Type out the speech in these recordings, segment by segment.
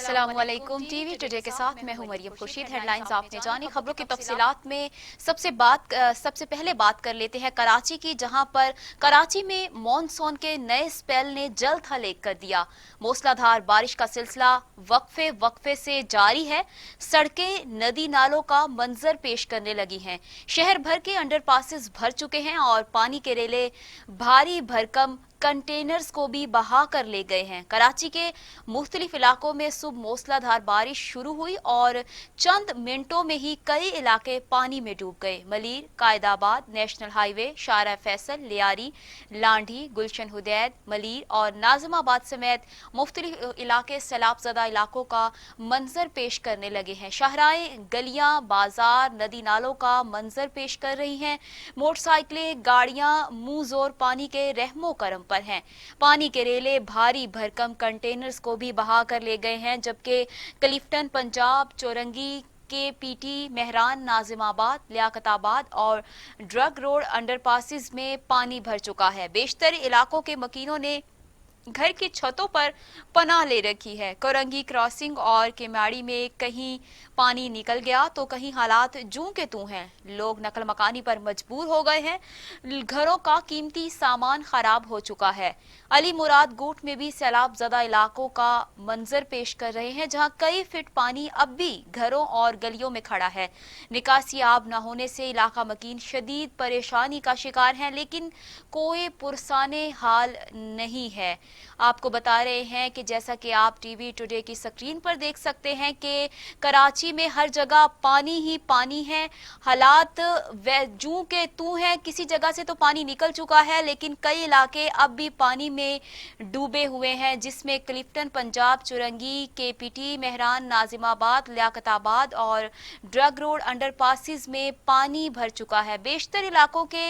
अस्सलामुअलैकुम। TV today के साथ मैं हूं मरियम खुर्शीद। हेडलाइंस आपने जानी, खबरों की तफसीलात में सबसे पहले बात कर लेते हैं कराची की, जहां पर कराची में मॉनसून के नए स्पेल ने जल्द हलेक कर दिया। मूसलाधार बारिश का सिलसिला वक्फे से जारी है। सड़कें नदी नालों का मंजर पेश करने लगी हैं। शहर भर के अंडरपासेस भर चुके हैं और पानी के रेले भारी भरकम कंटेनर्स को भी बहा कर ले गए हैं। कराची के मुख्तलिफ इलाकों में सुबह मूसलाधार बारिश शुरू हुई और चंद मिनटों में ही कई इलाके पानी में डूब गए। मलीर, कायदाबाद, नेशनल हाईवे, शारा फैसल, लियारी, लांढी, गुलशन हुदैद, मलीर और नाज़िमाबाद समेत मुख्तलिफ इलाके सैलाबज़दा इलाकों का मंजर पेश करने लगे हैं। शाहराएं, गलियां, बाजार, नदी नालों का मंजर पेश कर रही हैं। मोटरसाइकिलें, गाड़ियां मुंह जोर पानी के रहमो करम पर हैं। पानी के रेले भारी भरकम कंटेनर्स को भी बहा कर ले गए हैं, जबकि क्लिफ्टन, पंजाब, चौरंगी के पीटी, मेहरान, नाजिमाबाद, लियाकताबाद और ड्रग रोड अंडरपासेस में पानी भर चुका है। बेशतर इलाकों के मकीनों ने घर की छतों पर पनाह ले रखी है। कोरंगी क्रॉसिंग और केमाड़ी में कहीं पानी निकल गया तो कहीं हालात जूं के तूं हैं। लोग नकल मकानी पर मजबूर हो गए हैं। घरों का कीमती सामान खराब हो चुका है। अली मुराद गोट में भी सैलाब ज़दा इलाकों का मंजर पेश कर रहे हैं, जहां कई फीट पानी अब भी घरों और गलियों में खड़ा है। निकासी आब न होने से इलाका मकीन शदीद परेशानी का शिकार है, लेकिन कोई पुरसाने हाल नहीं है। आपको बता रहे हैं कि जैसा कि आप टीवी टुडे की स्क्रीन पर देख सकते हैं कि कराची में हर जगह पानी ही पानी है। हालात जूं के तू हैं। किसी जगह से तो पानी निकल चुका है, लेकिन कई इलाके अब भी पानी में डूबे हुए हैं, जिसमें क्लिफ्टन, पंजाब, चुरंगी, केपीटी, मेहरान, नाजिमाबाद, लियाकताबाद और ड्रग रोड अंडरपासेस में पानी भर चुका है। बेशतर इलाकों के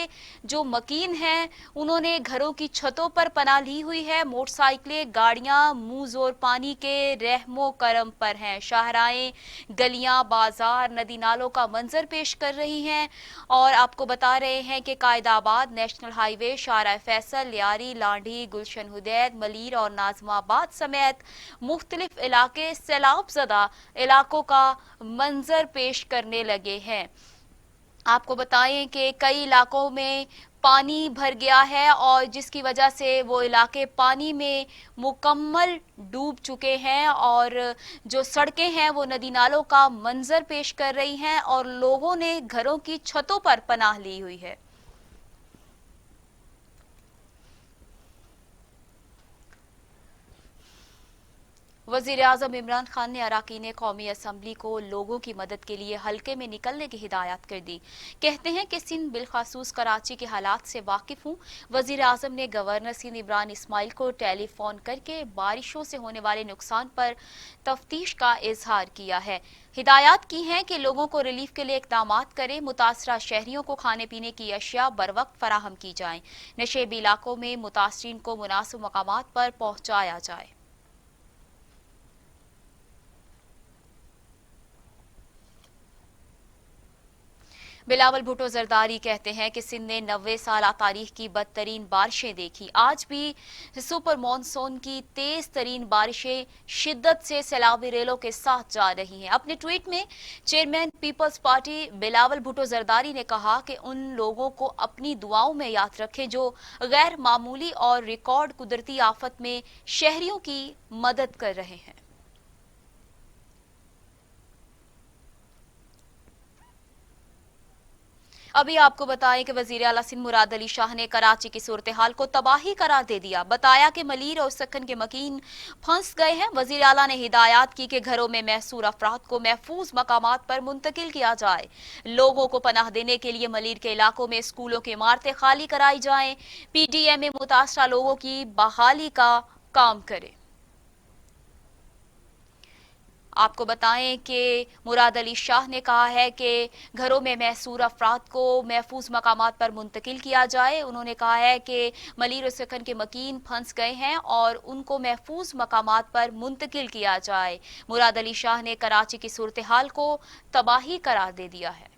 जो मकीन हैं उन्होंने घरों की छतों पर पनाह ली हुई है। मोटरसाइकिलें, गाड़ियां मुंह जोर पानी के रहमो करम पर हैं। शाहराएं, गलियां, बाजार, नदी नालों का मंजर पेश कर रही हैं। और आपको बता रहे हैं कि कायदाबाद, नेशनल हाईवे, शारा फैसल, लियारी, लांढी, गुलशन हुदैद, मलीर और नाज़िमाबाद समेत मुख्तलिफ इलाके सैलाबज़दा इलाकों का मंजर पेश करने लगे हैं। आपको बताएं कि कई इलाकों में पानी भर गया है और जिसकी वजह से वो इलाके पानी में मुकम्मल डूब चुके हैं और जो सड़कें हैं वो नदी नालों का मंजर पेश कर रही हैं और लोगों ने घरों की छतों पर पनाह ली हुई है। वज़ीर-ए-आज़म इमरान खान ने अराकीन कौमी असम्बली को लोगों की मदद के लिए हल्के में निकलने की हिदायत कर दी। कहते हैं कि सिंध बिलखासूस कराची के हालात से वाकिफ हूँ। वज़ीर-ए-आज़म ने गवर्नर सिंध इमरान इस्माइल को टेलीफोन करके बारिशों से होने वाले नुकसान पर तफ्तीश का इजहार किया है। हिदायत की हैं कि लोगों को रिलीफ के लिए इक़दामात करें। मुतासरा शहरियों को खाने पीने की अशिया बर वक्त फराहम की जाएं। नशेबी इलाकों में मुतासरीन को मुनासिब मकामात पर पहुँचाया जाए। बिलावल भुट्टो जरदारी कहते हैं कि सिंध ने 90 साल तारीख की बदतरीन बारिशें देखी। आज भी सुपर मानसून की तेज तरीन बारिशें शिद्दत से सैलाबी रेलों के साथ जा रही हैं। अपने ट्वीट में chairman Peoples Party Bilawal Bhutto Zardari ने कहा कि उन लोगों को अपनी दुआओं में याद रखें जो गैर मामूली और रिकॉर्ड कुदरती आफत में शहरियों की मदद कर रहे हैं। अभी आपको बताएं कि वजीर आला सिंध मुराद अली शाह ने कराची की सूरत हाल को तबाही करार दे दिया। बताया कि मलीर और सक्खन के मकीन फंस गए हैं। वजीर आला ने हिदायत की कि घरों में महसूर अफराद को महफूज मकामात पर मुंतकिल किया जाए। लोगों को पनाह देने के लिए मलीर के इलाकों में स्कूलों की इमारतें खाली कराई जाएं। पीटीएम में मुतासरा लोगों की बहाली का काम करे। आपको बताएं कि मुराद अली शाह ने कहा है कि घरों में महसूर अफराद को महफूज मकामात पर मुंतकिल किया जाए। उन्होंने कहा है कि मलीर सकन के मकीन फंस गए हैं और उनको महफूज मकामात पर मुंतकिल किया जाए। मुराद अली शाह ने कराची की सूरत हाल को तबाही करार दे दिया है।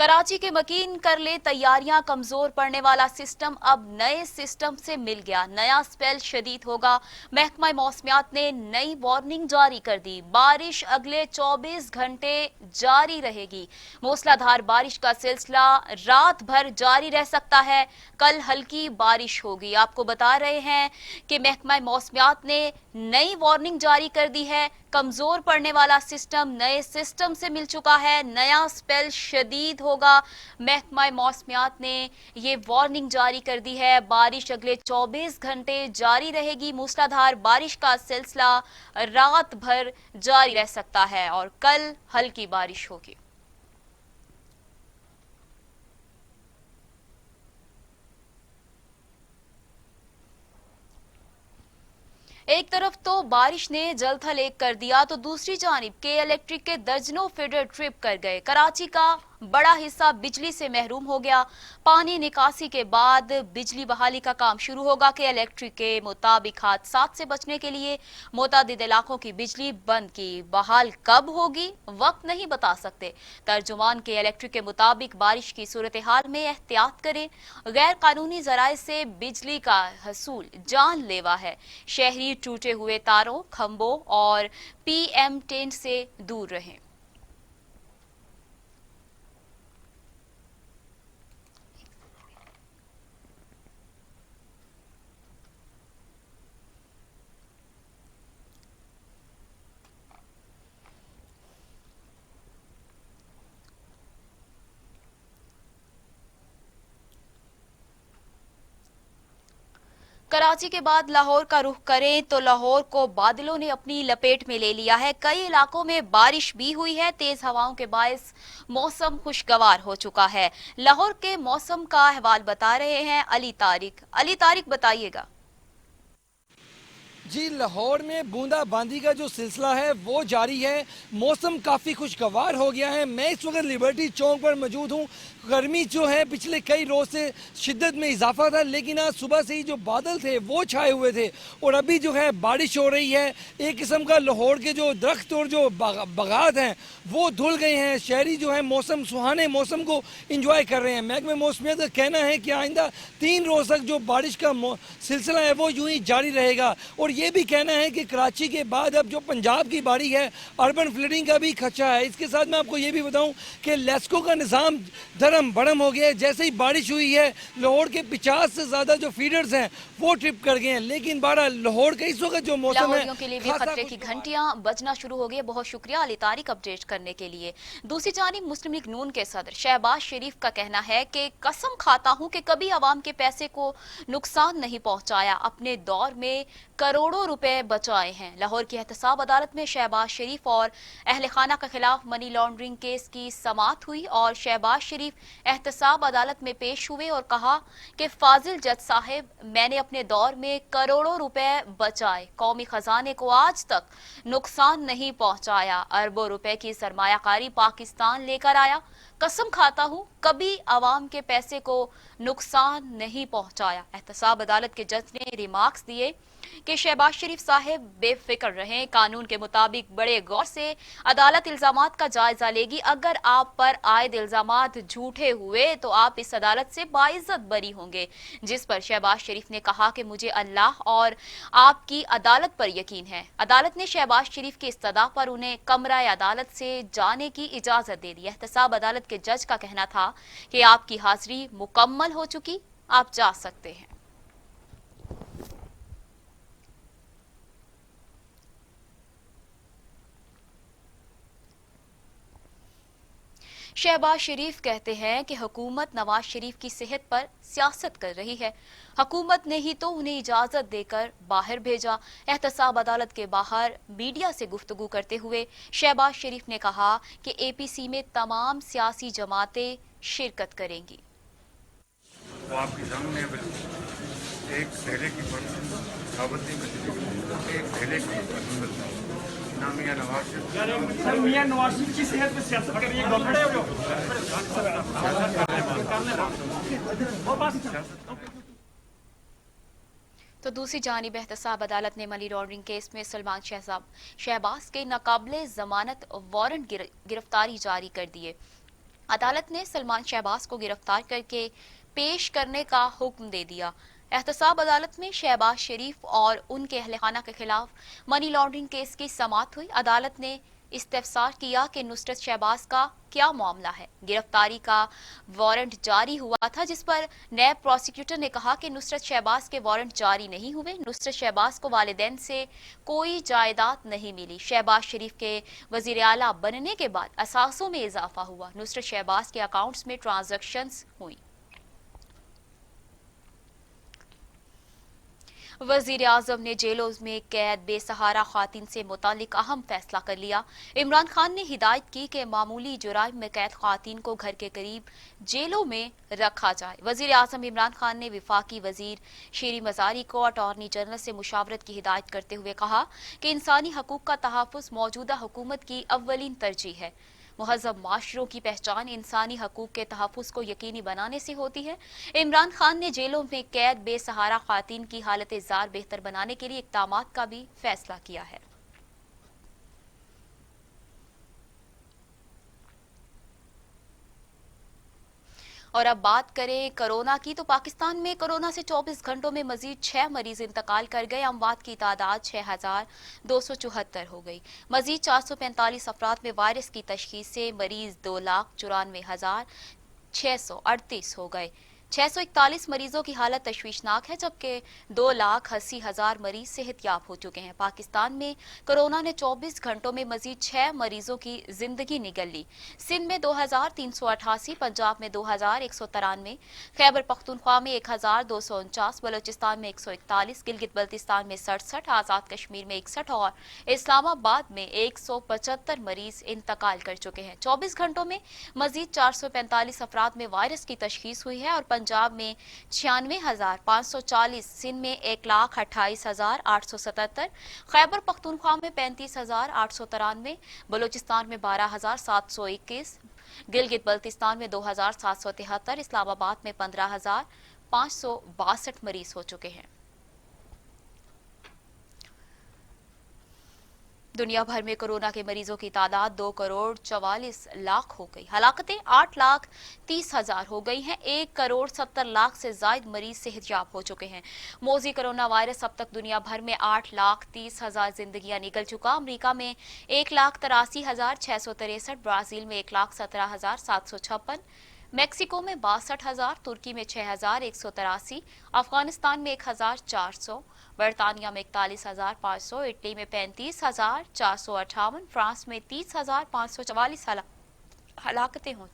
कराची के मकीन कर ले तैयारियां, कमजोर पड़ने वाला सिस्टम अब नए सिस्टम से मिल गया, नया स्पेल शदीद होगा। महकमा मौसमियात ने नई वार्निंग जारी कर दी, बारिश अगले 24 घंटे जारी रहेगी। मूसलाधार बारिश का सिलसिला रात भर जारी रह सकता है। कल हल्की बारिश होगी। आपको बता रहे हैं कि महकमा मौसमियात ने नई वार्निंग जारी कर दी है। कमजोर पड़ने वाला सिस्टम नए सिस्टम से मिल चुका है, नया स्पेल शदीद होगा। महकमा मौसमियात ने ये वार्निंग जारी कर दी है, बारिश अगले 24 घंटे जारी रहेगी। मूसलाधार बारिश का सिलसिला रात भर जारी रह सकता है और कल हल्की बारिश होगी। एक तरफ तो बारिश ने जल थल एक कर दिया तो दूसरी जानिब के इलेक्ट्रिक के दर्जनों फीडर ट्रिप कर गए। कराची का बड़ा हिस्सा बिजली से महरूम हो गया। पानी निकासी के बाद बिजली बहाली का काम शुरू होगा कि इलेक्ट्रिक के मुताबिक हादसात से बचने के लिए मुतादिद इलाकों की बिजली बंद की। बहाल कब होगी वक्त नहीं बता सकते। तर्जुमान के इलेक्ट्रिक के मुताबिक बारिश की सूरत हाल में एहतियात करें। गैर कानूनी जराए से बिजली का हसूल जानलेवा है। शहरी टूटे हुए तारों, खंभों और PM10 से दूर रहें। कराची के बाद लाहौर का रुख करें तो लाहौर को बादलों ने अपनी लपेट में ले लिया है। कई इलाकों में बारिश भी हुई है। तेज हवाओं के बायस मौसम खुशगवार हो चुका है। लाहौर के मौसम का अहवाल बता रहे हैं अली तारिक। अली तारिक, बताइएगा। जी, लाहौर में बूंदाबांदी का जो सिलसिला है वो जारी है। मौसम काफ़ी खुशगवार हो गया है। मैं इस वक्त लिबर्टी चौक पर मौजूद हूँ। गर्मी जो है पिछले कई रोज से शिद्दत में इजाफा था, लेकिन आज सुबह से ही जो बादल थे वो छाए हुए थे और अभी जो है बारिश हो रही है। एक किस्म का लाहौर के जो दरख्त और जो बागात हैं वो धुल गए हैं। शहरी जो है मौसम, सुहाने मौसम को इंजॉय कर रहे हैं। महकमे मौसमियात का कहना है कि आइंदा 3 रोज तक जो बारिश का सिलसिला है वो यूं ही जारी रहेगा। और ये भी कहना है कि कराची के बाद अब जो पंजाब की बारी है, अर्बन फ्लडिंग का भी खदशा है। इसके साथ मैं आपको ये भी बताऊं कि लेस्को का निज़ाम धर्म भरम हो गया है। जैसे ही बारिश हुई है लाहौर के 50 से ज्यादा जो फीडर्स हैं वो ट्रिप कर गए हैं। लेकिन बारह लाहौर का इस वक्त जो मौसम है के लिए भी खतरे की घंटियां बजना शुरू हो गई। बहुत शुक्रिया अली तारिक अपडेट करने के लिए। दूसरी जानिब मुस्लिम लीग नून के सदर शहबाज शरीफ का कहना है कि कसम खाता हूं कि कभी आवाम के पैसे को नुकसान नहीं पहुंचाया, अपने दौर में करोड़ों रुपए बचाए हैं। लाहौर की एहतसाब अदालत में शहबाज शरीफ और अहल खाना के खिलाफ मनी लॉन्ड्रिंग केस की समाअत हुई और शहबाज शरीफ एहतसाब अदालत में पेश हुए और कहा कि फाजिल जज साहब, मैंने अपने दौर में करोड़ों रुपए बचाए, कौमी खजाने को आज तक नुकसान नहीं पहुंचाया, अरबों रुपए की सरमायाकारी पाकिस्तान लेकर आया। कसम खाता हूं कभी आवाम के पैसे को नुकसान नहीं पहुंचाया। एहतसाब अदालत के जज ने रिमार्क्स दिए कि शहबाज शरीफ साहब बेफिक्र रहें, कानून के मुताबिक बड़े गौर से अदालत इल्जामात का जायजा लेगी। अगर आप पर आयद इल्जामात झूठे हुए तो आप इस अदालत से बाइज्जत बरी होंगे। जिस पर शहबाज शरीफ ने कहा कि मुझे अल्लाह और आपकी अदालत पर यकीन है। अदालत ने शहबाज शरीफ की इस्तदा पर उन्हें कमरा अदालत से जाने की इजाजत दे दी। एहतसाब अदालत के जज का कहना था कि आपकी हाजिरी मुकम्मल हो चुकी, आप जा सकते हैं। शहबाज शरीफ कहते हैं कि हुकूमत नवाज शरीफ की सेहत पर सियासत कर रही है। हुकूमत ने ही तो उन्हें इजाजत देकर बाहर भेजा। एहतसाब अदालत के बाहर मीडिया से गुफ्तगू करते हुए शहबाज शरीफ ने कहा कि APC में तमाम सियासी जमातें शिरकत करेंगी। वो आपके सामने एक पहले की मियां नवाज शरीफ की सेहत पे सियासत कर रही है तो दूसरी जानिब एहतसाब अदालत ने मनी लॉन्ड्रिंग केस में सलमान शहबाज के नाकाबिले जमानत वारंट गिरफ्तारी जारी कर दिए। अदालत ने सलमान शहबाज को गिरफ्तार करके पेश करने का हुक्म दे दिया। एहतसाब अदालत में शहबाज शरीफ और उनके अहले खाना के खिलाफ मनी लॉन्ड्रिंग केस की समाअत हुई। अदालत ने इस्तफसार किया कि नुसरत शहबाज का क्या मामला है। गिरफ्तारी का वारंट जारी हुआ था, जिस पर नैब प्रोसिक्यूटर ने कहा कि नुसरत शहबाज के वारंट जारी नहीं हुए। नुसरत शहबाज को वालिदैन से कोई जायदाद नहीं मिली। शहबाज शरीफ के वजीर आला बनने के बाद असासों में इजाफा हुआ। नुसरत शहबाज के अकाउंट्स में ट्रांजैक्शंस हुई। वजीर आजम ने जेलों में कैद बेसहारा खातिन से मुतालिक अहम फैसला कर लिया। इमरान खान ने हिदायत की कि मामूली जुराइम में कैद खातिन को घर के करीब जेलों में रखा जाए। वजीर आजम इमरान खान ने विफाकी वजीर शेरी मजारी को अटॉर्नी जनरल से मुशावरत की हिदायत करते हुए कहा कि इंसानी हकूक का तहफ़्फ़ुज़ मौजूदा हुकूमत की अव्वलीन तरजीह है। मुहज़्ज़ब माशरों की पहचान इंसानी हकूक के तहफ़्फ़ुज़ को यकीनी बनाने से होती है। इमरान खान ने जेलों में कैद बेसहारा खातिन की हालत ज़ार बेहतर बनाने के लिए इक़दामात का भी फैसला किया है। और अब बात करें कोरोना की, तो पाकिस्तान में कोरोना से 24 घंटों में मजीद 6 मरीज इंतकाल कर गए। अमवात की तादाद 6,274 हो गई। मजीद 445 अफराद में वायरस की तशखीस से मरीज 2,94,638 हो गए। 641 मरीजों की हालत तशवीशनाक है, जबकि 2,80,000 मरीज सेहतयाब हो चुके हैं। पाकिस्तान में कोरोना ने 24 घंटों में मजीद 6 मरीजों की जिंदगी निगल ली। सिंध में 2,388, पंजाब में 2,193, खैबर पख्तूनख्वा में 1,249, बलोचिस्तान में 141, गिलगित बल्तिस्तान में 67, आजाद कश्मीर में 61 और इस्लामाबाद में 175 मरीज इंतकाल कर चुके हैं। 24 घंटों में मजीद 445 अफराद में वायरस की तशखीस हुई है और पंजाब में 96,540, सिंध में 1,28,877, खैबर पख्तूनख्वा में 35,893, बलोचिस्तान में 12,721, गिलगित बल्तिस्तान में 2,773, इस्लामाबाद में 15,562 मरीज हो चुके हैं। दुनिया भर में कोरोना के मरीजों की तादाद 2,44,00,000 हो गई। हलाकतें 8,30,000 हो गई हैं। 1,70,00,000 से ज्यादा मरीज सेहतयाब हो चुके हैं। मौजी कोरोना वायरस अब तक दुनिया भर में 8,30,000 जिंदगियां निकल चुका। अमेरिका में 1,83,663, ब्राजील में 1,17,756, मेक्सिको में 62,000, तुर्की में 6,183, अफगानिस्तान में 1,400, बरतानिया में 41,500, इटली में 35,458, फ्रांस में 30,544 हलाकतें हो।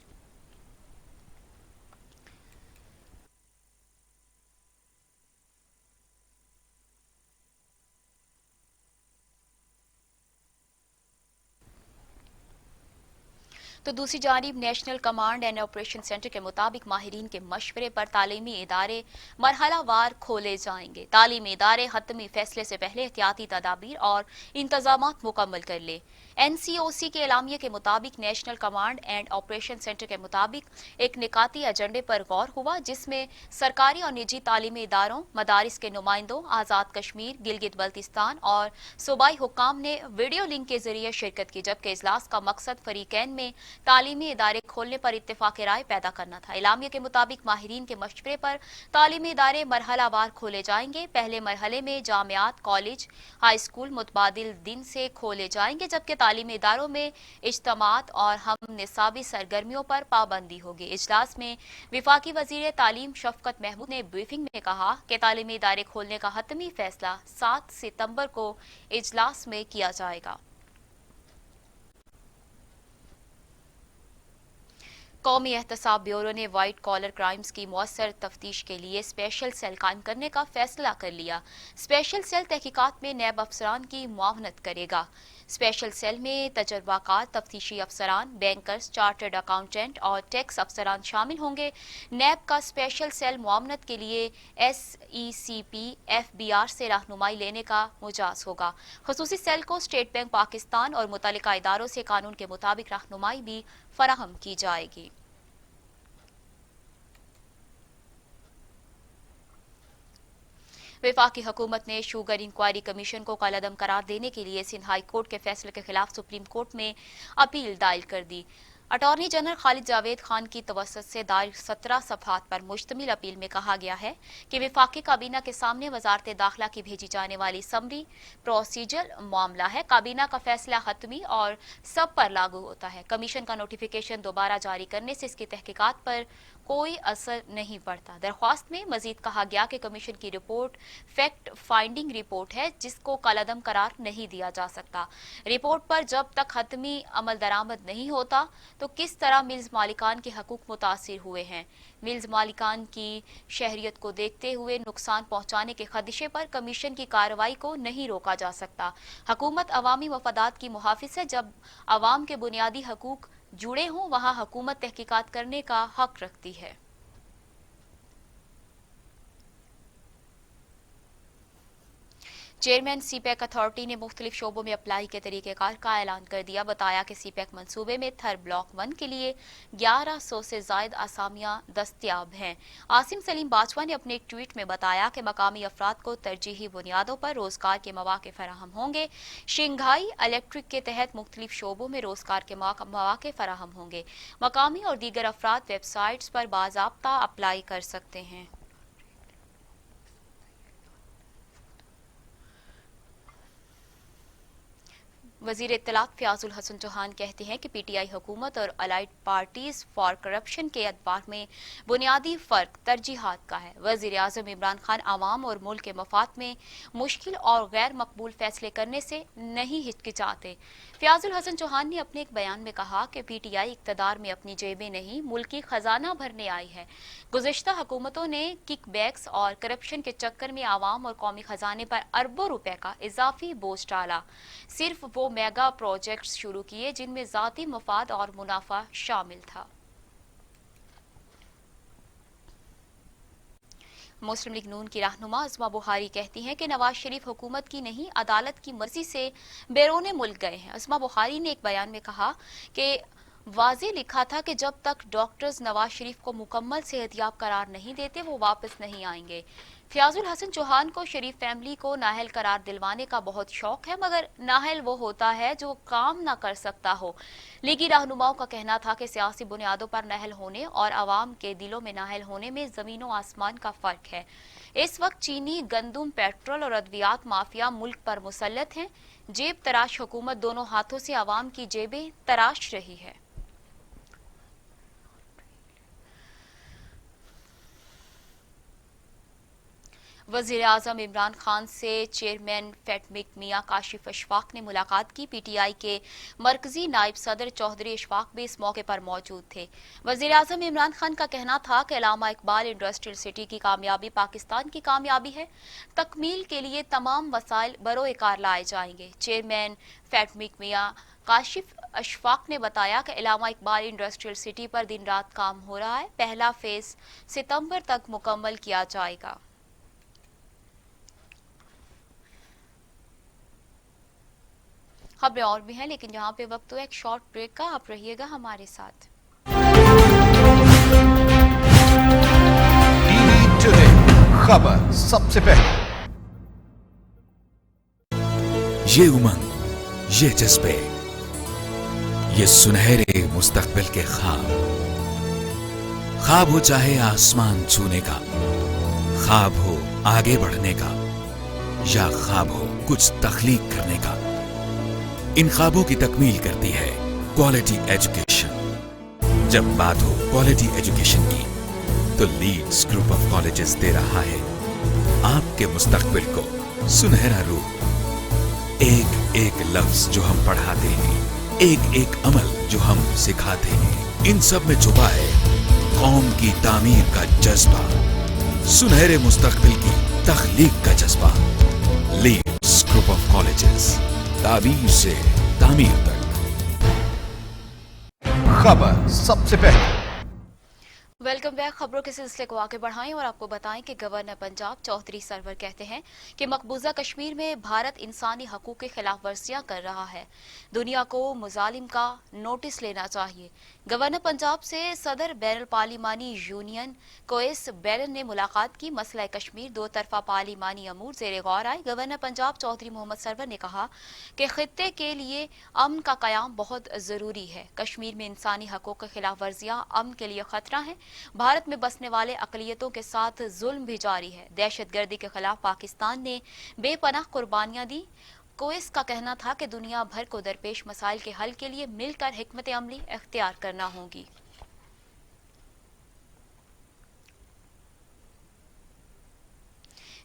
तो दूसरी जानिब national command and operation centre के मुताबिक माहिरीन के मशवरे पर तालीमी इदारे मरहला वार खोले जाएंगे। तालीमी इदारे हतमी फैसले से पहले एहतियाती तदाबीर और इंतजामात मुकम्मल कर ले। NCOC के एलामिये के मुताबिक national command and operation centre के मुताबिक एक निकाती एजेंडे पर गौर हुआ, जिसमें सरकारी और निजी तालीमी इदारों, मदारिस के नुमाइंदों, आज़ाद कश्मीर, गिलगित बल्तिस्तान और सूबाई हुक्काम ने वीडियो लिंक के जरिए शिरकत की, जबकि इजलास का मकसद फरीकैन में तालीमी इदारे खोलने पर इत्तेफाक राय पैदा करना था। एलामिया के मुताबिक माहिरीन के मशवरे पर तालीमी इदारे मरहलावार खोले जाएंगे। पहले मरहले में जामियात, कॉलेज, हाई स्कूल मुतबादिल दिन से खोले जाएंगे, जबकि तालीमी इदारों में इज्तिमात और हम निसाबी सरगर्मियों पर पाबंदी होगी। इजलास में विफाकी वजीर तालीम शफकत महमूद ने ब्रीफिंग में कहा कि तालीमी इदारे खोलने का हतमी फैसला 7 सितंबर को इजलास में किया जाएगा। कौमी एहतसाब ब्यूरो ने वाइट कॉलर क्राइम्स की मौसर तफ्तीश के लिए स्पेशल सेल कायम करने का फैसला कर लिया। स्पेशल सेल तहकीकात में नैब अफसरान की मुआवनत करेगा। स्पेशल सेल में तजर्बाकार तफ्तीशी अफसरान, बैंकर्स, चार्टर्ड अकाउंटेंट और टैक्स अफसरान शामिल होंगे। नैब का स्पेशल सेल मुआवनत के लिए SECP FBR से रहनुमाई लेने का मुजाज होगा। खसूसी सेल को स्टेट बैंक पाकिस्तान और मुतल्लिका इदारों से कानून के मुताबिक रहनुमाई भी फराहम की जाएगी। वफाकी हुकूमत ने शुगर इंक्वायरी कमीशन को कलअदम करार देने के लिए सिंध हाई कोर्ट के फैसले के खिलाफ सुप्रीम कोर्ट में अपील दायर कर दी। अटॉर्नी जनरल खालिद जावेद खान की तवस्सुत से दायर 17 सफ़हात पर मुश्तमिल अपील में कहा गया है कि वफाकी काबीना के सामने वजारत दाखिला की भेजी जाने वाली समरी प्रोसीजर मामला है। काबीना का फैसला हतमी और सब पर लागू होता है। कमीशन का नोटिफिकेशन दोबारा जारी करने से इसकी तहकीकात पर कोई असर नहीं पड़ता। दरख्वास्त में मजीद कहा गया कि कमीशन की रिपोर्ट फैक्ट फाइंडिंग रिपोर्ट है जिसको कलअदम करार नहीं दिया जा सकता। रिपोर्ट पर जब तक हतमी अमल दरामद नहीं होता तो किस तरह मिल्स मालिकान के हकूक मुतासिर हुए हैं। मिल्स मालिकान की शहरियत को देखते हुए नुकसान पहुंचाने के खदशे पर कमीशन की कार्रवाई को नहीं रोका जा सकता। हुकूमत अवामी मफादात की मुहाफिज है। जब अवाम के बुनियादी हकूक जुड़े हों वहां हुकूमत तहकीकात करने का हक रखती है। चेयरमैन सीपैक अथॉरिटी ने मुख्तलिफ शोबों में अप्लाई के तरीक़ेकार का ऐलान कर दिया। बताया कि सीपैक मंसूबे में थर ब्लॉक 1 के लिए 1100 से ज़ायद आसामियां दस्तयाब हैं। आसिम सलीम बाजवा ने अपने एक ट्वीट में बताया कि मकामी अफराद को तरजीही बुनियादों पर रोजगार के मौके फराहम होंगे। शिंघाई इलेक्ट्रिक के तहत मुख्तलिफ शोबों में रोजगार के मौके फराहम होंगे। मकामी और दीगर अफराद वेबसाइट्स पर बाज़ाब्ता अप्लाई कर सकते हैं। वजीर इत्तलात फयाजुल हसन चौहान कहते हैं कि पीटीआई हुकूमत और अलाइड पार्टीज फॉर करप्शन के अदवार में बुनियादी फर्क तरजीहात का है। वजीर आजम इमरान खान आवाम और मुल्क के मफाद में मुश्किल और गैर मकबूल फैसले करने से नहीं हिचकिचाते। फयाजुल हसन चौहान ने अपने एक बयान में कहा कि पीटीआई इक़्तिदार में अपनी जेबें नहीं मुल्की खजाना भरने आई है। गुज़िश्ता हुकूमतों ने किक बैक्स और करप्शन के चक्कर में आवाम और कौमी खजाने पर अरबों रुपए का इजाफी बोझ डाला। सिर्फ वो मेगा प्रोजेक्ट्स शुरू किए जिनमें ज़ाती मफाद और मुनाफा शामिल था। मुस्लिम लीग नून की रहनुमा अज़मा बुखारी कहती हैं कि नवाज शरीफ हुकूमत की नहीं अदालत की मर्जी से बैरून मुल्क गए हैं। अज़मा बुखारी ने एक बयान में कहा कि वाज़े लिखा था कि जब तक डॉक्टर्स नवाज शरीफ को मुकम्मल सेहतयाब करार नहीं देते वो वापस नहीं आएंगे। फयाजुल हसन चौहान को शरीफ फैमिली को नाहल करार दिलवाने का बहुत शौक है, मगर नाहल वो होता है जो काम ना कर सकता हो। लीगी रहनुमाओं का कहना था कि सियासी बुनियादों पर नाहल होने और आवाम के दिलों में नाहल होने में जमीन व आसमान का फर्क है। इस वक्त चीनी, गंदुम, पेट्रोल और अद्वियात माफिया मुल्क पर मुसल्लत हैं। जेब तराश हुकूमत दोनों हाथों से आवाम की जेबें तराश रही है। वज़ीर आज़म इमरान खान से चेयरमैन फेडमिक मियां काशिफ अशफाक ने मुलाकात की। पीटीआई के मरकजी नायब सदर चौधरी अशफाक भी इस मौके पर मौजूद थे। वज़ीर आज़म इमरान खान का कहना था कि अल्लामा इकबाल इंडस्ट्रियल सिटी की कामयाबी पाकिस्तान की कामयाबी है। तकमील के लिए तमाम वसाइल बरोएकार लाए जाएंगे। चेयरमैन फेडमिक मियां काशिफ अशफाक ने बताया कि अल्लामा इकबाल इंडस्ट्रियल सिटी पर दिन रात काम हो रहा है। पहला फेज सितंबर तक मुकम्मल किया जाएगा। खबरें और भी हैं, लेकिन यहाँ पे वक्त तो एक शॉर्ट ब्रेक का। आप रहिएगा हमारे साथ। टीवी टुडे खबर सबसे पहले। ये उमंग, ये जज्बे, ये सुनहरे मुस्तकबिल के ख्वाब हो चाहे आसमान छूने का, ख्वाब हो आगे बढ़ने का, या ख्वाब हो कुछ तख्लीक करने का, इन ख्वाबों की तकमील करती है क्वालिटी एजुकेशन। जब बात हो क्वालिटी एजुकेशन की तो लीड्स ग्रुप ऑफ कॉलेजेस दे रहा है आपके मुस्तकबिल को सुनहरा रूप। एक एक लफ्ज जो हम पढ़ाते हैं, एक एक अमल जो हम सिखाते हैं, इन सब में छुपा है कौम की तामीर का जज्बा, सुनहरे मुस्तकबिल की तख्लीक का जज्बा। लीड्स ग्रुप ऑफ कॉलेजेस, ताबीर से तामीर तक। खबर सबसे पहले। Welcome back. खबरों के सिलसिले को आगे बढ़ाएं और आपको बताएं कि गवर्नर पंजाब चौधरी सरवर कहते हैं कि मकबूजा कश्मीर में भारत इंसानी हकूक की खिलाफ वर्जियां कर रहा है। दुनिया को मुजालिम का नोटिस लेना चाहिए। गवर्नर पंजाब से सदर बैरल पार्लिमानी यूनियन कोएस बैरन ने मुलाकात की। मसला कश्मीर दो तरफा पार्लिमानी अमूर ज़ेरे गौर आए। गवर्नर पंजाब चौधरी मोहम्मद सरवर ने कहा कि खित्ते के लिए अमन का क़याम बहुत ज़रूरी है। कश्मीर में इंसानी हकूक़ की खिलाफ वर्जियाँ अमन के लिए ख़तरा हैं। भारत में बसने वाले अक़लियतों के साथ जुल्म भी जारी है। दहशत गर्दी के खिलाफ पाकिस्तान ने बेपनाह कुर्बानियाँ दी। कोएस का कहना था कि दुनिया भर को दरपेश मसाइल के हल के लिए मिलकर हिकमत अमली इख्तियार करना होगी।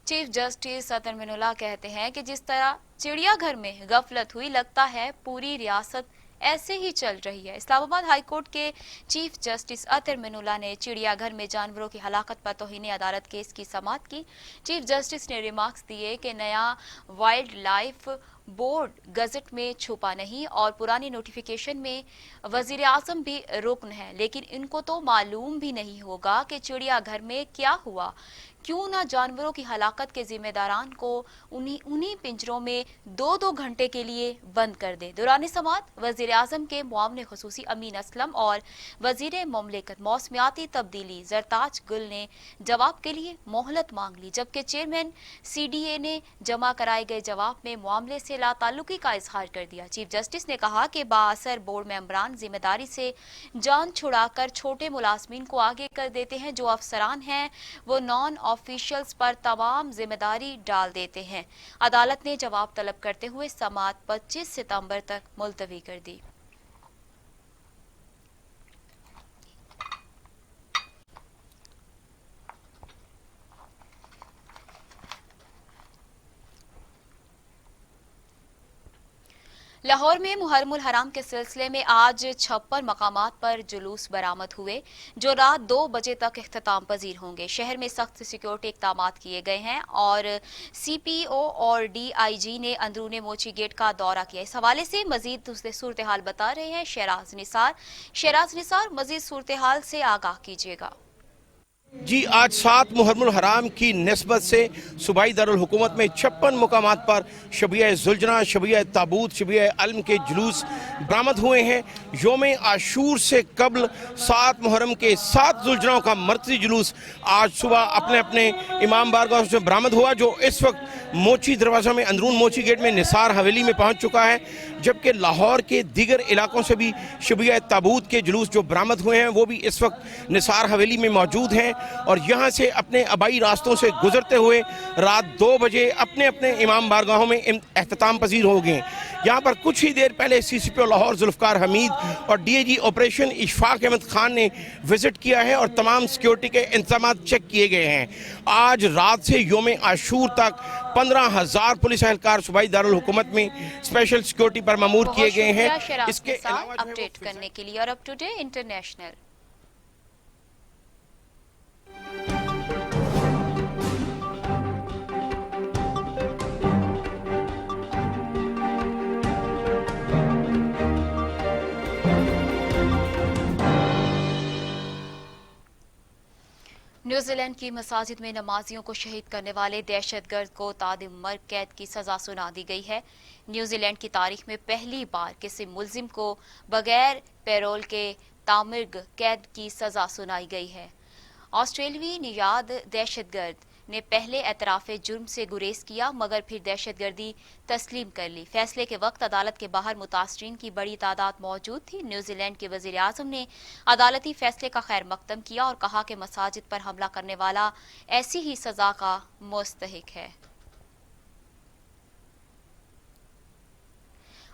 चीफ जस्टिस अतर मिनुल्लाह कहते हैं कि जिस तरह चिड़ियाघर में गफलत हुई, लगता है पूरी रियासत ऐसे ही चल रही है। इस्लामाबाद हाई कोर्ट के चीफ जस्टिस अतर मिनुल्लाह ने चिड़ियाघर में जानवरों की हलाकत पर तौहीन अदालत केस की समाअत की। चीफ जस्टिस ने रिमार्क्स दिए कि नया वाइल्ड लाइफ बोर्ड गजट में छुपा नहीं और पुरानी नोटिफिकेशन में वजीर आजम भी रुकन है, लेकिन इनको तो मालूम भी नहीं होगा कि चिड़ियाघर में क्या हुआ। क्यों ना जानवरों की हलाकत के जिम्मेदारान को उन्हीं पिंजरों में 2-2 घंटे के लिए बंद कर दे। दौरान समाअत वजीर आजम के मुआविन खुसूसी अमीन असलम और वजीर ममलिकत मौसमियाती तब्दीली जरताज गुल ने जवाब के लिए मोहलत मांग ली, जबकि चेयरमैन CDA ने जमा कराए गए जवाब में मामले से लाताल्लुकी का इजहार कर दिया। चीफ जस्टिस ने कहा कि बाअसर बोर्ड मेंबरान जिम्मेदारी से जान छुड़ाकर छोटे मुलाजमीन को आगे कर देते हैं। जो अफसरान हैं वो नॉन ऑफिशियल्स पर तमाम जिम्मेदारी डाल देते हैं। अदालत ने जवाब तलब करते हुए समाअत 25 सितंबर तक मुलतवी कर दी। लाहौर में मुहर्रमुल हराम के सिलसिले में आज 56 मकामात पर जुलूस बरामद हुए, जो रात 2 बजे तक इख्तिताम पजीर होंगे। शहर में सख्त सिक्योरिटी इक़दामात किए गए हैं और CPO और DIG ने अंदरूनी मोची गेट का दौरा किया। इस हवाले से मजीद सूरत हाल बता रहे हैं शहराज निसार, मजीद सूरत हाल से आगाह कीजिएगा। जी, आज 7 मुहर्रमुल हराम की निस्बत से सूबाई दारुल हुकूमत में 56 मुकामात पर शबिया जुलजना, शबिया ताबूत, शबिया अलम के जुलूस बरामद हुए हैं। योम आशूर से कबल 7 मुहर्रम के 7 जुलजनाओं का मरकजी जुलूस आज सुबह अपने अपने इमाम बारगाह से बरामद हुआ, जो इस वक्त मोची दरवाज़ा में अंदरून मोची गेट में निसार हवेली में पहुंच चुका है। जबकि लाहौर के दीगर इलाकों से भी शबिया ताबूत के जुलूस जो बरामद हुए हैं वो भी इस वक्त निसार हवेली में मौजूद हैं और यहाँ से अपने आबाई रास्तों से गुजरते हुए रात 2 बजे अपने अपने इमाम बारगाहों में एहतताम पजीर हो गए। यहाँ पर कुछ ही देर पहले CCPO लाहौर जुल्फ़कार हमीद और DIG ऑपरेशन इशफाक अहमद खान ने विजिट किया है और तमाम सिक्योरिटी के इंतजाम चेक किए गए हैं। आज रात से योम आशूर तक 15,000 पुलिस एहलकार सूबाई दारुल हुकूमत में स्पेशल सिक्योरिटी पर ममूर किए गए हैं। इसके अलावा अपडेट करने के लिए और up to date international. New Zealand की मसाजिद में नमाजियों को शहीद करने वाले दहशतगर्द को तादिम मर्ग कैद की सजा सुना दी गई है। न्यूजीलैंड की तारीख में पहली बार किसी मुल्जिम को बगैर पैरोल के तामिर्ग कैद की सजा सुनाई गई है। ऑस्ट्रेलियावी नियाद दहशतगर्द ने पहले एतराफ़े जुर्म से गुरेज किया मगर फिर दहशतगर्दी तस्लीम कर ली। फैसले के वक्त अदालत के बाहर मुतासरीन की बड़ी तादाद मौजूद थी। न्यूजीलैंड के वज़ीर आज़म ने अदालती फैसले का खैर मकदम किया और कहा कि मसाजिद पर हमला करने वाला ऐसी ही सजा का मुस्तहिक है।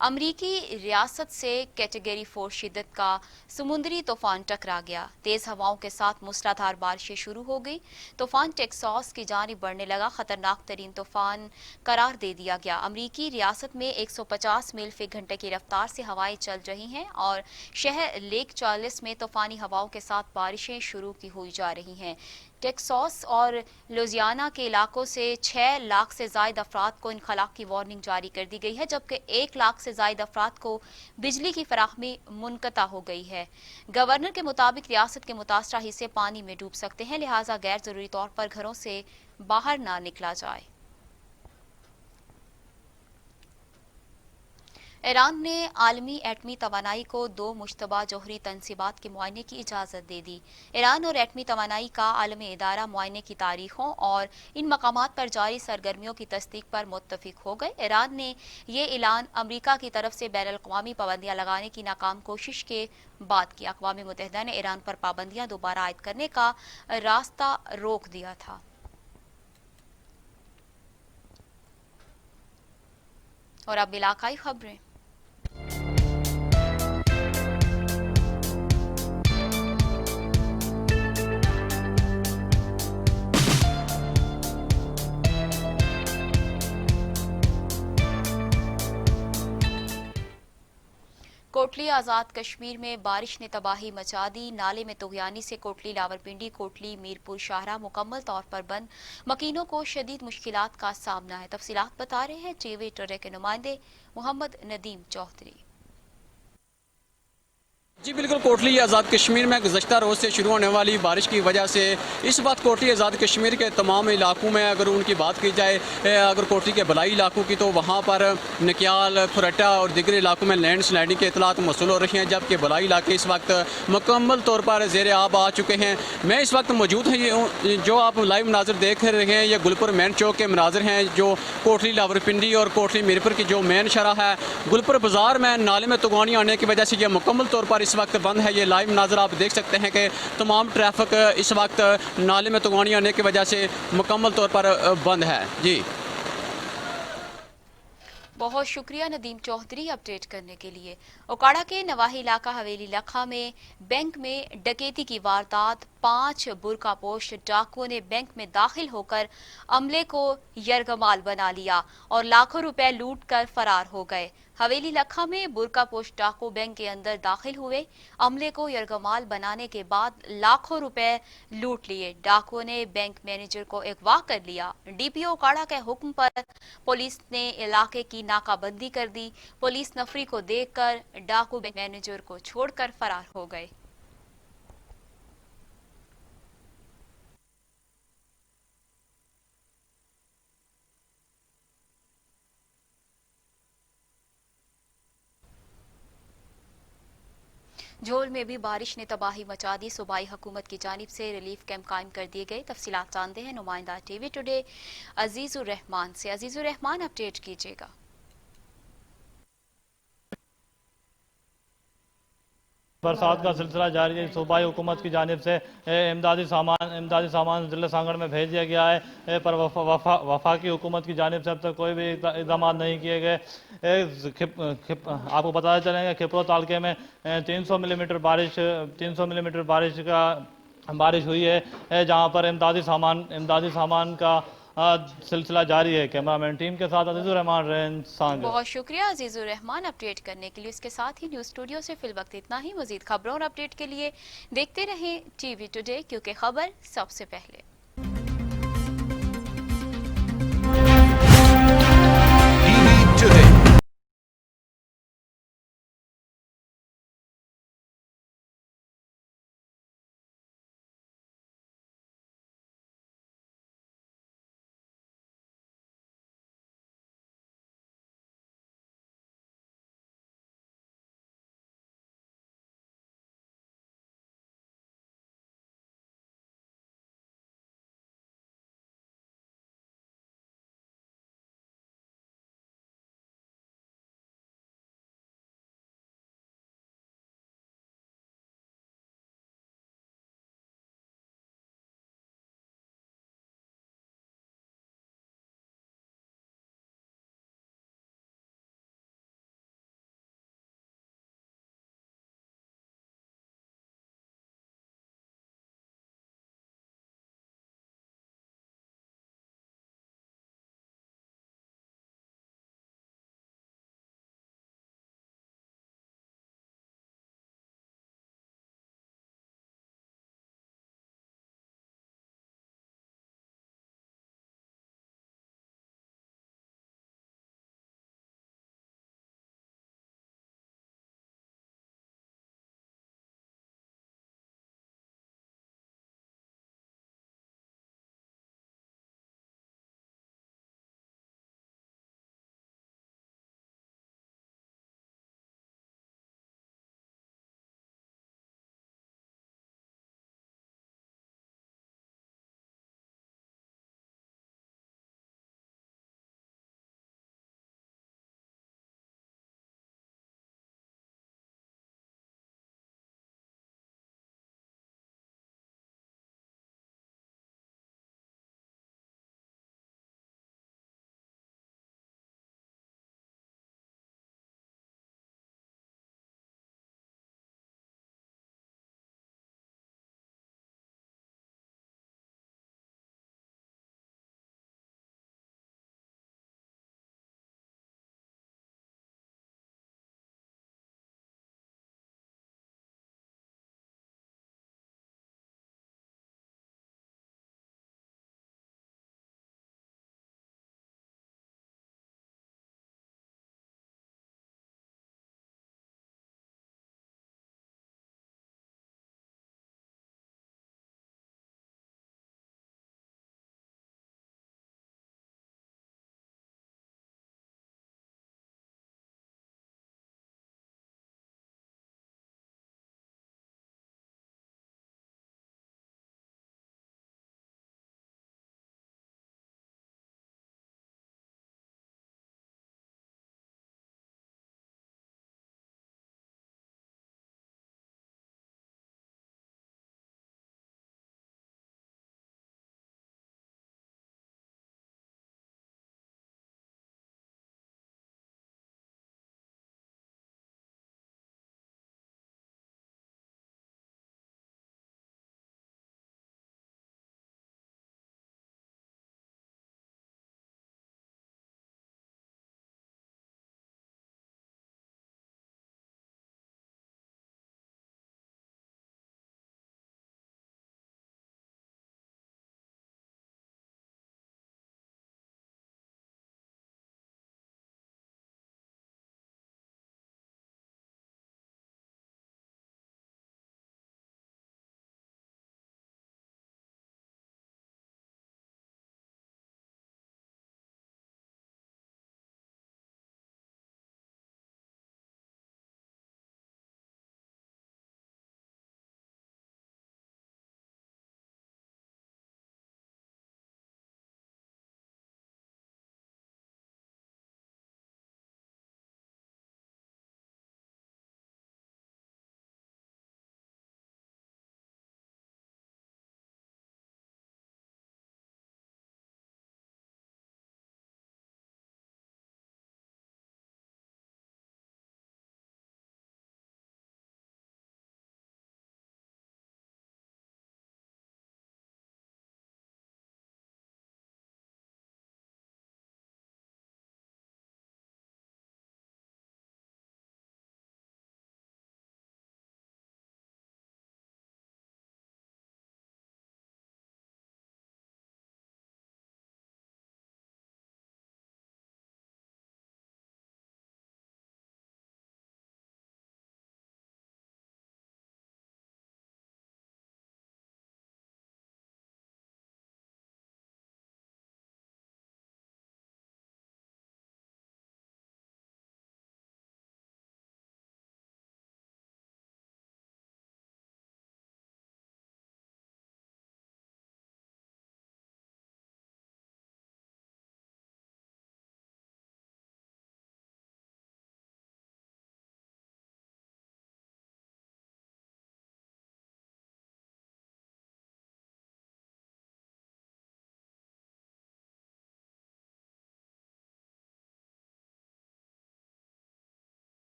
अमरीकी रियासत से कैटेगरी 4 शिद्दत का समुद्री तूफान टकरा गया। तेज हवाओं के साथ मूसलाधार बारिशें शुरू हो गई। तूफान टेक्सास की जानिब बढ़ने लगा। खतरनाक तरीन तूफान करार दे दिया गया। अमरीकी रियासत में 150 मील फी घंटे की रफ्तार से हवाएं चल रही हैं और शहर लेक चार्ल्स में तूफानी हवाओं के साथ बारिशें शुरू की हुई जा रही हैं। टेक्सास और लुजियाना के इलाकों से 6 लाख से ज़ायद अफराद को इनखला की वार्निंग जारी कर दी गई है, जबकि 1 लाख से ज़ायद अफराद को बिजली की फराहमी मुनक़ता हो गई है। गवर्नर के मुताबिक रियासत के मुतासरा हिस्से पानी में डूब सकते हैं, लिहाजा गैर ज़रूरी तौर पर घरों से बाहर ना निकला जाए। ईरान ने आलमी एटमी तवानाई को 2 मुश्तबा जौहरी तनसीबात के मुआयने की इजाज़त दे दी। ईरान और एटमी तवानाई का आलमी इदारा मुआयने की तारीखों और इन मकामात पर जारी सरगर्मियों की तस्दीक पर मुत्तफिक हो गए। ईरान ने ये ऐलान अमरीका की तरफ से बैनुल-अक़वामी पाबंदियाँ लगाने की नाकाम कोशिश के बाद किया। अक़वाम मुत्तहिदा ने ईरान पर पाबंदियाँ दोबारा आयद करने का रास्ता रोक दिया था। और अब इलाकाई खबरें। कोटली आज़ाद कश्मीर में बारिश ने तबाही मचा दी। नाले में तुग़यानी से कोटली लावरपिंडी कोटली मीरपुर शाहरा मुकम्मल तौर पर बंद। मकीनों को शदीद मुश्किलात का सामना है। तफसीलात बता रहे हैं टीवी टुडे के नुमाइंदे मोहम्मद नदीम चौधरी। जी बिल्कुल, कोटली आज़ाद कश्मीर में गुज़श्ता रोज़ से शुरू होने वाली बारिश की वजह से इस वक्त कोटली आज़ाद कश्मीर के तमाम इलाकों में अगर उनकी बात की जाए, अगर कोटली के बलाई इलाकों की, तो वहाँ पर नकियाल खुरटा और दिगर इलाकों में लैंड स्लाइडिंग के इतलात मौसूल हो रही हैं, जबकि बलाई इलाके इस वक्त मुकम्मल तौर पर ज़ेर आब आ चुके हैं। मैं इस वक्त मौजूद हूँ, जो आप लाइव मनाज़र देख रहे हैं ये गुलपुर मेन चौक के मनाज़र हैं, जो कोटली लावरपिंडी और कोटली मीरपुर की जो मेन शरह है। गुलपुर बाज़ार में नाले में तुगानी आने की वजह से यह मुकम्मल तौर पर इस वक्त बंद है। ये लाइव नाज़र आप देख सकते हैं कि तमाम ट्रैफिक इस वक्त नाले में तुगानी आने की वजह से मुकम्मल तौर पर बंद है। जी बहुत शुक्रिया नदीम चौधरी अपडेट करने के लिए। ओकाड़ा के नवाही इलाका हवेली लखा में बैंक में डकैती की वारदात। 5 बुरकापोश डाकुओं ने बैंक में दाखिल होकर अमले को यरगमाल बना लिया और लाखों रुपए लूट कर फरार हो गए। हवेली लखा में बुरकापोश डाकू बैंक के अंदर दाखिल हुए, अमले को यरगमाल बनाने के बाद लाखों रुपए लूट लिए। डाकुओं ने बैंक मैनेजर को अगवा कर लिया। डीपीओ ओकाड़ा के हुक्म पर पुलिस ने इलाके की नाकाबंदी कर दी। पुलिस नफरी को देखकर डाकू बैंक मैनेजर को छोड़कर फरार हो गए। झोल में भी बारिश ने तबाही मचा दी। सूबाई हुकूमत की जानिब से रिलीफ कैंप कायम कर दिए गए। तफसीलात जानते हैं नुमाइंदा टीवी टुडे अजीजुर रहमान से। अजीजुर रहमान अपडेट कीजिएगा। बरसात का सिलसिला जारी है। सूबाई हुकूमत की जानिब से इमदादी सामान जिला सांगड़ में भेज दिया गया है, पर वफाकी हुकूमत की जानिब से अब तक कोई भी इक़दाम नहीं किए गए। आपको बताते चलेंगे खिपरो तालके में 300 मिलीमीटर बारिश हुई है, जहाँ पर इमदादी सामान का सिलसिला जारी है। कैमरामैन टीम के साथ अजीजुर रहमान रेन सांग। बहुत शुक्रिया अजीजुर रहमान अपडेट करने के लिए। इसके साथ ही न्यूज़ स्टूडियो से फिल वक्त इतना ही। मजीद खबरों और अपडेट के लिए देखते रहें टीवी टुडे, क्योंकि खबर सबसे पहले।